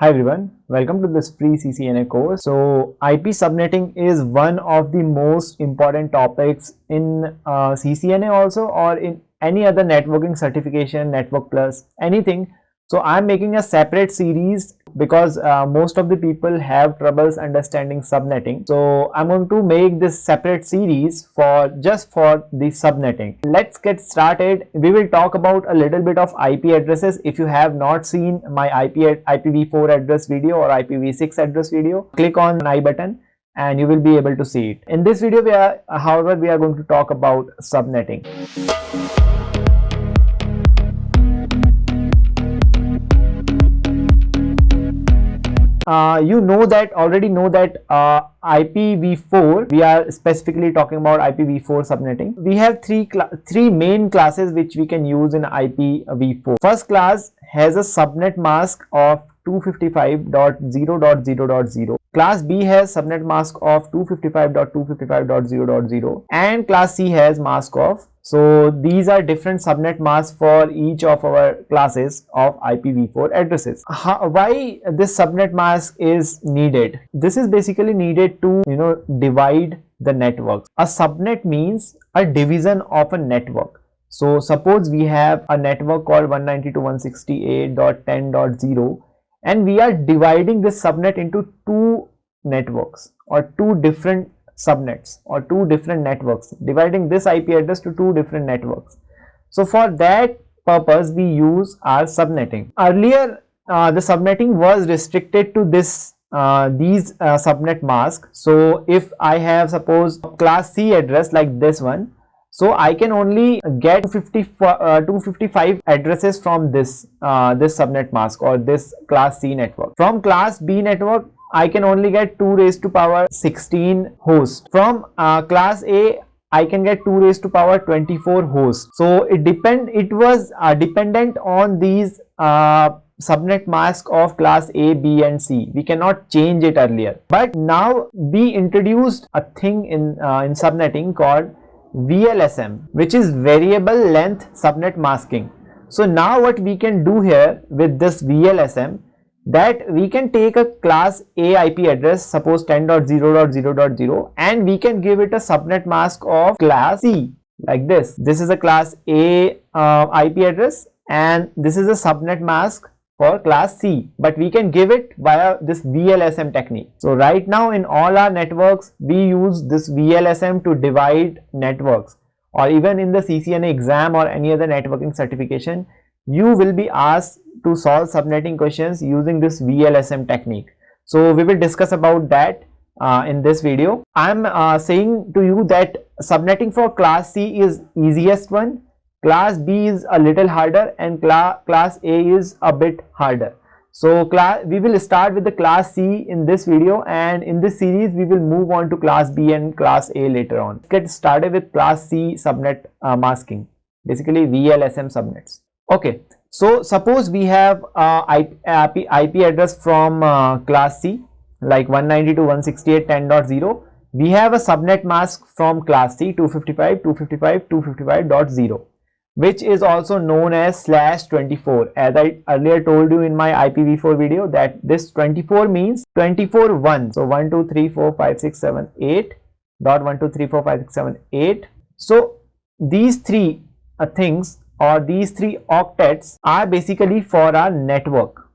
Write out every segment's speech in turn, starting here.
Hi everyone, welcome to this free CCNA course. So IP subnetting is one of the most important topics in CCNA also, or in any other networking certification, Network Plus, anything. So I'm making a separate series because most of the people have troubles understanding subnetting. So I'm going to make this separate series for just for the subnetting. Let's get started. We will talk about a little bit of IP addresses. If you have not seen my IPv4 address video or IPv6 address video, click on I button and you will be able to see it. In this video, however, we are going to talk about subnetting. You already know that IPv4, we are specifically talking about IPv4 subnetting. We have three main classes which we can use in IPv4. First class has a subnet mask of 255.0.0.0. Class B has subnet mask of 255.255.0.0 and class C has mask of. So these are different subnet masks for each of our classes of IPv4 addresses. Why this subnet mask is needed? This is basically needed to divide the networks. A subnet means a division of a network. So suppose we have a network called 192.168.10.0 and we are dividing this subnet into two networks or two different subnets or two different networks, dividing this IP address to two different networks. So for that purpose we use our subnetting. Earlier the subnetting was restricted to these subnet masks. So if I have suppose class C address like this one, so I can only get 255 addresses from this subnet mask or this class C network. From class B network I can only get 2 raised to power 16 hosts. From class A I can get 2 raised to power 24 hosts. So it was dependent on these subnet mask of class A, B and C. We cannot change it earlier. But now we introduced a thing in subnetting called VLSM, which is variable length subnet masking. So now what we can do here with this VLSM, that we can take a class A IP address, suppose 10.0.0.0, and we can give it a subnet mask of class C like this. This is a class A IP address and this is a subnet mask for class C, but we can give it via this VLSM technique. So right now in all our networks we use this VLSM to divide networks, or even in the CCNA exam or any other networking certification you will be asked to solve subnetting questions using this VLSM technique. So we will discuss about that in this video. I'm saying to you that subnetting for class C is easiest one, class B is a little harder, and class A is a bit harder. So we will start with the class C in this video, and in this series we will move on to class B and class A later on. Let's get started with class C subnet masking, basically VLSM subnets. Okay, so suppose we have IP address from class C like 192.168.10.0. we have a subnet mask from class C 255.255.255.0, which is also known as /24. As I earlier told you in my IPv4 video that this 24 means 24 1. So 1 2 3 4 5 6 7 8 dot 1 2 3 4 5 6 7 8. So these three things, or these three octets, are basically for our network,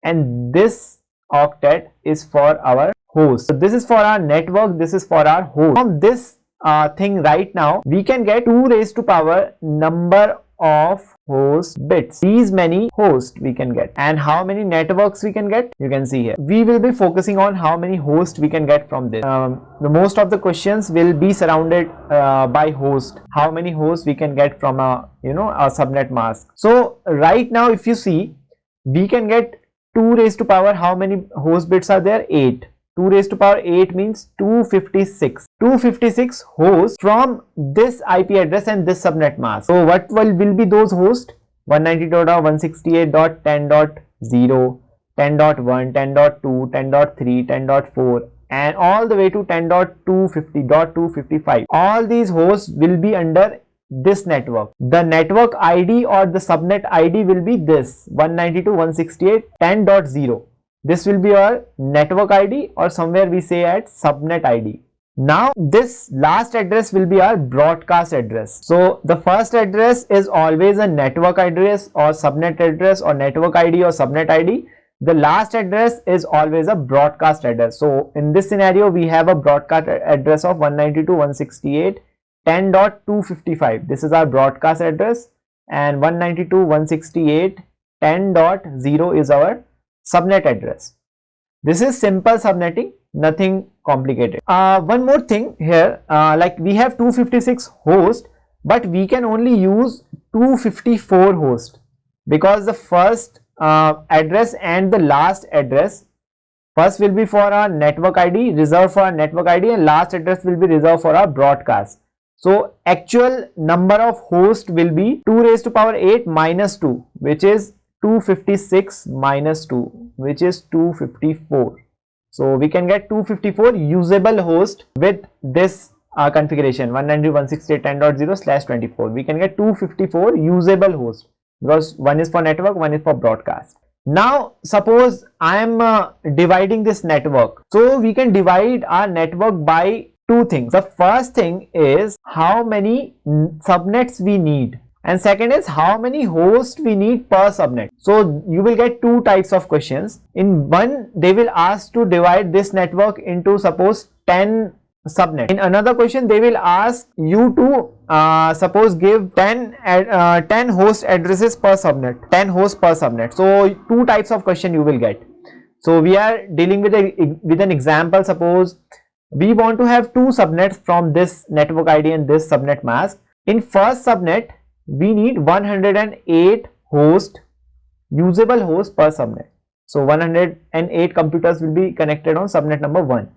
and this octet is for our host. So this is for our network, this is for our host. From this thing right now we can get 2 raised to power number of host bits. These many hosts we can get, and how many networks we can get, you can see here. We will be focusing on how many hosts we can get from this. The most of the questions will be surrounded by host, how many hosts we can get from a subnet mask. So right now if you see, we can get 2 raised to power, how many host bits are there? 8. 2 raised to power 8 means 256. 256 hosts from this IP address and this subnet mask. So what will be those hosts? 192.168.10.0, 10.1, 10.2, 10.3, 10.4 and all the way to 10.250.255. All these hosts will be under this network. The network ID or the subnet ID will be this 192.168.10.0. This will be our network ID, or somewhere we say at subnet ID. Now this last address will be our broadcast address. So the first address is always a network address or subnet address or network ID or subnet ID. The last address is always a broadcast address. So in this scenario we have a broadcast address of 192.168.10.255. This is our broadcast address, and 192.168.10.0 is our subnet address. This is simple subnetting, nothing complicated. One more thing here, like we have 256 hosts, but we can only use 254 hosts because the first address and the last address, first will be for our network ID, reserved for our network ID, and last address will be reserved for our broadcast. So actual number of hosts will be 2 raised to power 8 minus 2, which is 256 minus 2, which is 254. So we can get 254 usable host with this configuration 192.168.10.0/24. We can get 254 usable hosts because one is for network, one is for broadcast. Now suppose I am dividing this network. So we can divide our network by two things. The first thing is how many subnets we need, and second is how many hosts we need per subnet. So you will get two types of questions. In one, they will ask to divide this network into suppose 10 subnet. In another question, they will ask you to suppose give 10 host addresses per subnet, 10 hosts per subnet. So two types of question you will get. So we are dealing with an example. Suppose we want to have two subnets from this network ID and this subnet mask. In first subnet, we need 108 usable hosts per subnet. So 108 computers will be connected on subnet number 1.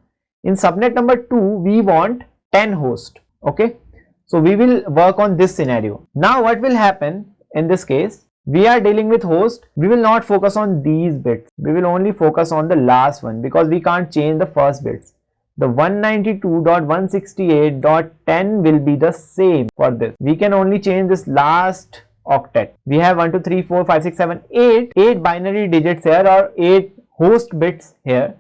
In subnet number 2, we want 10 hosts. Okay, so we will work on this scenario. Now what will happen in this case? We are dealing with host. We will not focus on these bits. We will only focus on the last one because we can't change the first bits. The 192.168.10 will be the same for this. We can only change this last octet. We have 1, 2, 3, 4, 5, 6, 7, 8 binary digits here, or 8 host bits here,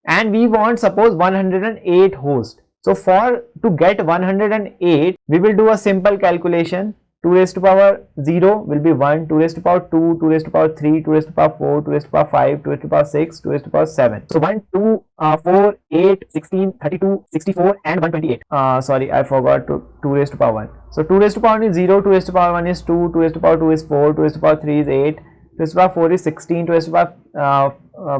and we want suppose 108 hosts. So to get 108, we will do a simple calculation. 2 raised to power 0 will be 1, 2 raised to power 2, 2 raised to power 3, 2 raised to power 4, 2 raised to power 5, 2 raised to power 6, 2 raised to power 7. So 1, 2, 4, 8, 16, 32, 64 and 128. Sorry, I forgot 2 raised to power 1. So 2 raised to power 1 is 0, 2 raised to power 1 is 2, 2 raised to power 2 is 4, 2 raised to power 3 is 8, 2 raised to power 4 is 16, 2 raised to power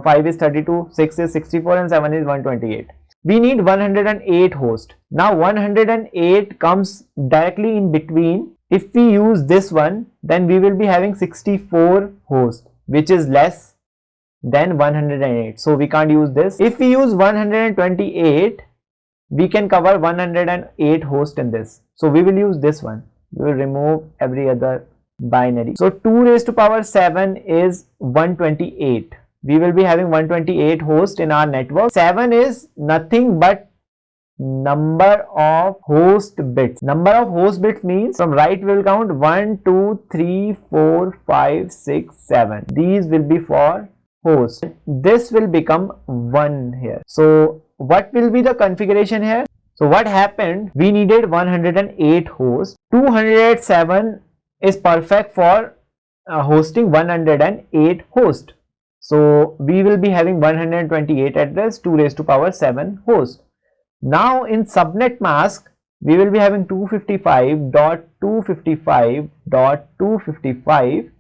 5 is 32, 6 is 64 and 7 is 128. We need 108 hosts. Now 108 comes directly in between. If we use this one, then we will be having 64 hosts, which is less than 108. So we can't use this. If we use 128, we can cover 108 hosts in this. So we will use this one. We will remove every other binary. So 2 raised to power 7 is 128. We will be having 128 hosts in our network. 7 is nothing but number of host bits. Number of host bits means from right we will count 1, 2, 3, 4, 5, 6, 7. These will be for hosts. This will become 1 here. So what will be the configuration here? So what happened? We needed 108 hosts. 207 is perfect for hosting 108 hosts. So we will be having 128 address, 2 raised to power 7 hosts. Now in subnet mask, we will be having 255.255.255,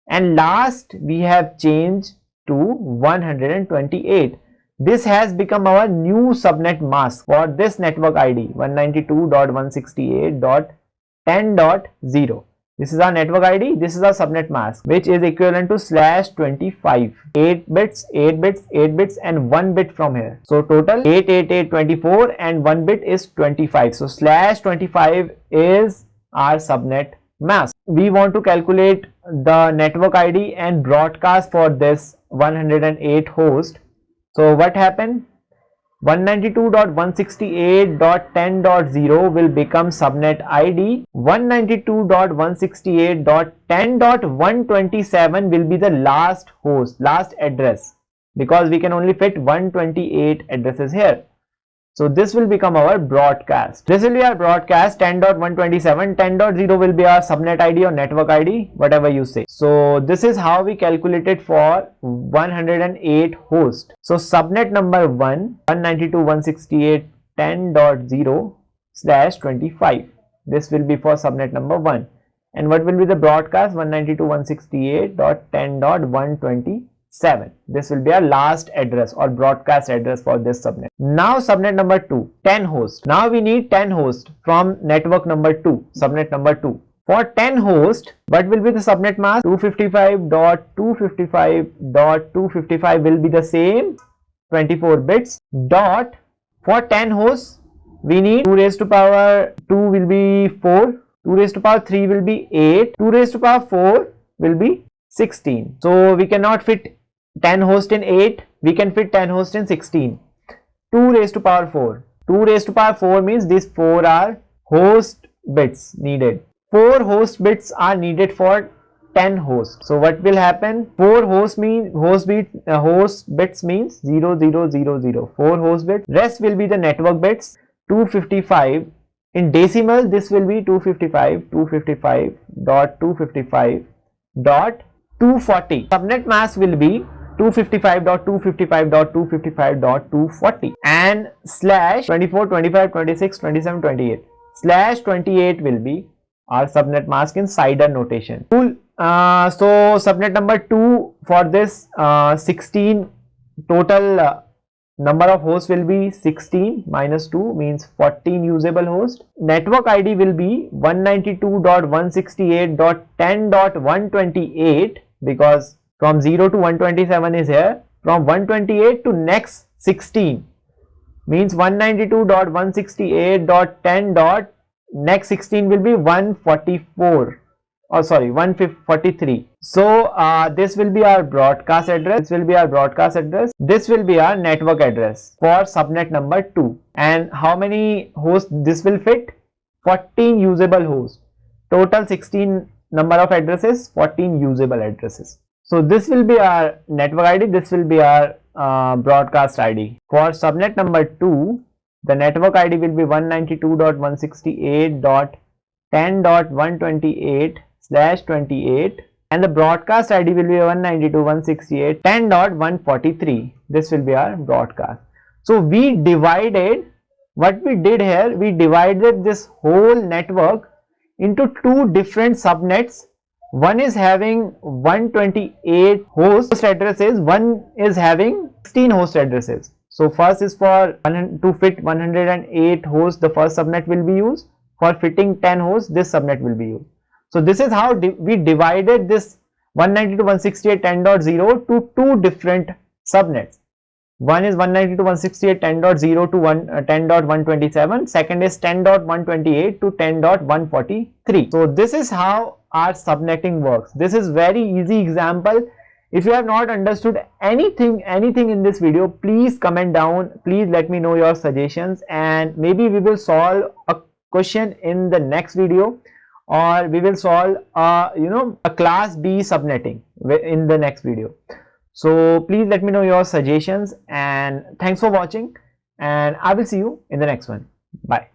and last we have changed to 128. This has become our new subnet mask for this network ID 192.168.10.0. This is our network ID, this is our subnet mask, which is equivalent to /25. 8 bits, 8 bits, 8 bits and 1 bit from here. So total 88824 and 1 bit is 25. So /25 is our subnet mask. We want to calculate the network ID and broadcast for this 108 host. So what happened? 192.168.10.0 will become subnet ID. 192.168.10.127 will be the last host, last address. because we can only fit 128 addresses here. So this will become our broadcast. This will be our broadcast 10.127. 10.0 will be our subnet ID or network ID, whatever you say. So this is how we calculated for 108 hosts. So subnet number 1, 192.168.10.0/25. This will be for subnet number 1. And what will be the broadcast? 192.168.10.127. This will be our last address or broadcast address for this subnet. Now subnet number 2, 10 hosts. Now we need 10 hosts from network number 2, subnet number 2. For 10 hosts, what will be the subnet mask? 255.255.255 will be the same 24 bits dot. For 10 hosts, we need 2 raised to power 2 will be 4, 2 raised to power 3 will be 8, 2 raised to power 4 will be 16. So we cannot fit 10 hosts in 8, we can fit 10 hosts in 16. 2 raised to power 4. 2 raised to power 4 means these 4 are host bits needed. 4 host bits are needed for 10 hosts. So what will happen? 4 host bits means 0 0 0 0. 4 host bits. Rest will be the network bits. 255 in decimal. This will be 255.255.240. Subnet mask will be 255.255.255.240 and slash 24, 25, 26, 27, 28. Slash 28 will be our subnet mask in CIDR notation. Cool. So subnet number 2 for this 16 total number of hosts will be 16 minus 2 means 14 usable hosts. Network ID will be 192.168.10.128 because from 0 to 127 is here. From 128 to next 16 means 192.168.10. Next 16 will be 144. Oh sorry, 143. So this will be our broadcast address. This will be our broadcast address. This will be our network address for subnet number 2. And how many hosts this will fit? 14 usable hosts. Total 16 number of addresses, 14 usable addresses. So this will be our network ID. This will be our broadcast ID. For subnet number 2, the network ID will be 192.168.10.128/28 and the broadcast ID will be 192.168.10.143. This will be our broadcast. So we divided, what we did here, we divided this whole network into 2 different subnets. One is having 128 host addresses, one is having 16 host addresses. So first is for to fit 108 hosts, the first subnet will be used. For fitting 10 hosts, this subnet will be used. So this is how we divided this 192.168.10.0 to 2 different subnets. One is 192.168.10.0 to 10.127. Second is 10.128 to 10.143. So this is how our subnetting works. This is very easy example. If you have not understood anything in this video, please comment down. Please let me know your suggestions and maybe we will solve a question in the next video, or we will solve a class B subnetting in the next video. So please let me know your suggestions and thanks for watching and I will see you in the next one. Bye.